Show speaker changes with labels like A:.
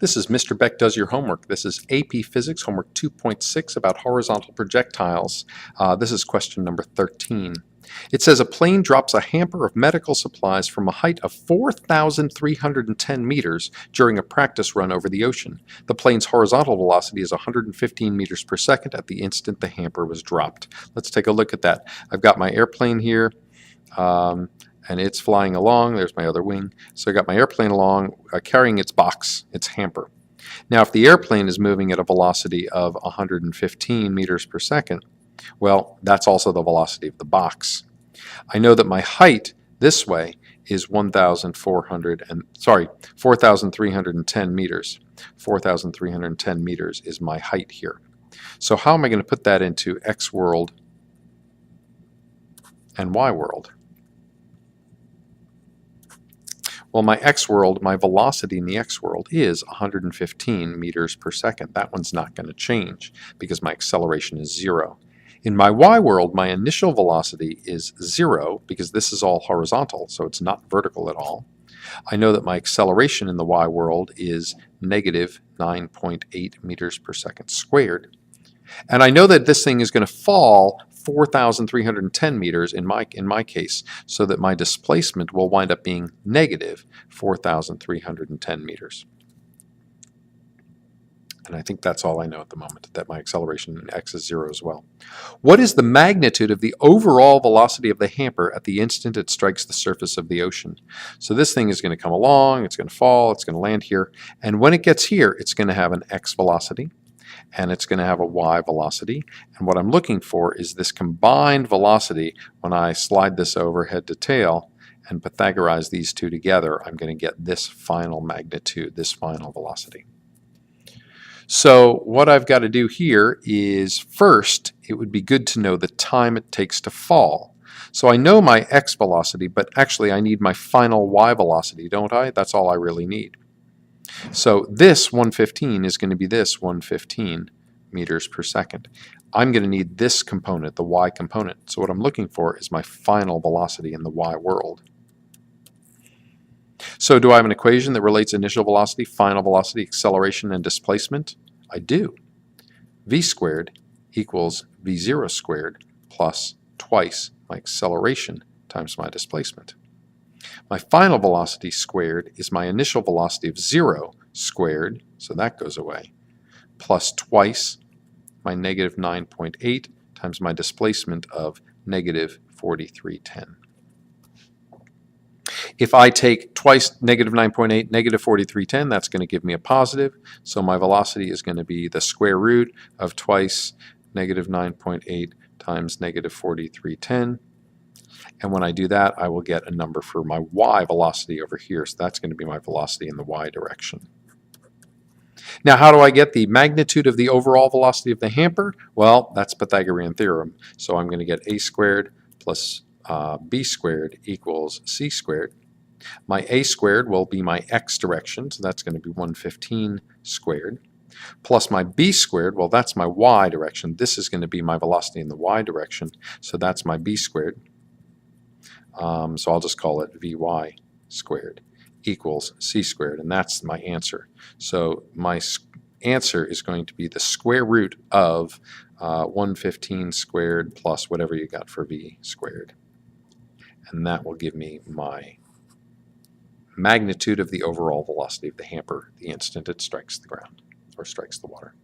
A: This is Mr. Beck Does Your Homework. This is AP Physics Homework 2.6 about horizontal projectiles. This is question number 13. It says a plane drops a hamper of medical supplies from a height of 4,310 meters during a practice run over the ocean. The plane's horizontal velocity is 115 meters per second at the instant the hamper was dropped. Let's take a look at that. I've got my airplane here. And it's flying along. There's my other wing. So I got my airplane along, carrying its box, its hamper. Now, if the airplane is moving at a velocity of 115 meters per second, well, that's also the velocity of the box. I know that my height this way is 4,310 meters. 4,310 meters is my height here. So how am I going to put that into X world and Y world? Well, my X world, my velocity in the X world is 115 meters per second. That one's not going to change because my acceleration is 0. In my Y world, my initial velocity is 0 because this is all horizontal, so it's not vertical at all. I know that my acceleration in the Y world is negative 9.8 meters per second squared. And I know that this thing is going to fall 4,310 meters in my case, so that my displacement will wind up being negative 4,310 meters. And I think that's all I know at the moment, that my acceleration in X is 0 as well. What is the magnitude of the overall velocity of the hamper at the instant it strikes the surface of the ocean? So this thing is going to come along, it's going to fall, it's going to land here, and when it gets here, it's going to have an X velocity, and it's going to have a Y velocity. And what I'm looking for is this combined velocity. When I slide this over head to tail and Pythagorize these two together, I'm going to get this final magnitude, this final velocity. So what I've got to do here is, first, it would be good to know the time it takes to fall. So I know my X velocity, but actually I need my final Y velocity, don't I? That's all I really need. So this 115 is going to be this 115 meters per second. I'm going to need this component, the Y component. So what I'm looking for is my final velocity in the Y world. So do I have an equation that relates initial velocity, final velocity, acceleration, and displacement? I do. V squared equals V0 squared plus twice my acceleration times my displacement. My final velocity squared is my initial velocity of 0 squared, so that goes away, plus twice my negative 9.8 times my displacement of negative 4310. If I take twice negative 9.8, negative 4310, that's going to give me a positive, so my velocity is going to be the square root of twice negative 9.8 times negative 4310. And when I do that, I will get a number for my Y velocity over here. So that's going to be my velocity in the Y direction. Now, how do I get the magnitude of the overall velocity of the hamper? Well, that's Pythagorean theorem. So I'm going to get A squared plus B squared equals C squared. My A squared will be my X direction, so that's going to be 115 squared. Plus my B squared, well, that's my Y direction. This is going to be my velocity in the Y direction, so that's my B squared. So I'll just call it Vy squared equals C squared, and that's my answer. So my answer is going to be the square root of 115 squared plus whatever you got for V squared. And that will give me my magnitude of the overall velocity of the hamper the instant it strikes the ground or strikes the water.